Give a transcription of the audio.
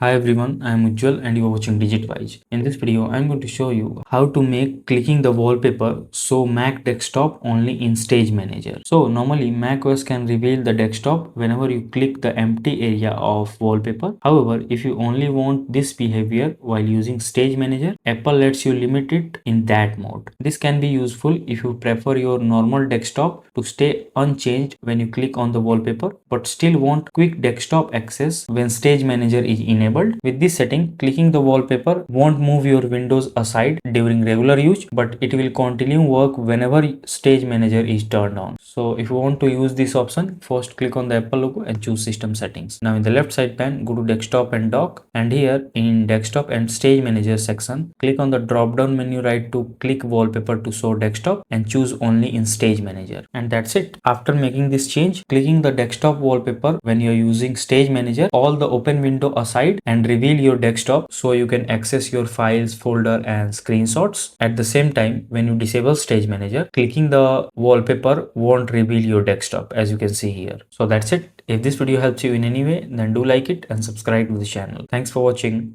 Hi everyone, I am Ujjwal and you are watching DigitWise. In this video, I am going to show you how to make clicking the wallpaper so Mac desktop only in Stage Manager. So normally Mac OS can reveal the desktop whenever you click the empty area of wallpaper. However, if you only want this behavior while using Stage Manager, Apple lets you limit it in that mode. This can be useful if you prefer your normal desktop to stay unchanged when you click on the wallpaper, but still want quick desktop access when Stage Manager is enabled. With this setting, clicking the wallpaper won't move your windows aside during regular use, but it will continue work whenever Stage Manager is turned on. So if you want to use this option, first click on the Apple logo and choose System Settings. Now in the left side pane, go to Desktop and Dock, and here in Desktop and Stage Manager section, click on the drop down menu right to click wallpaper to show desktop and choose only in Stage Manager. And that's it. After making this change, clicking the desktop wallpaper when you're using Stage Manager, all the open window aside and reveal your desktop so you can access your files, folder and screenshots. At the same time, when you disable Stage Manager, clicking the wallpaper won't reveal your desktop as you can see here. So that's it. If this video helps you in any way, then do like it and subscribe to the channel. Thanks for watching.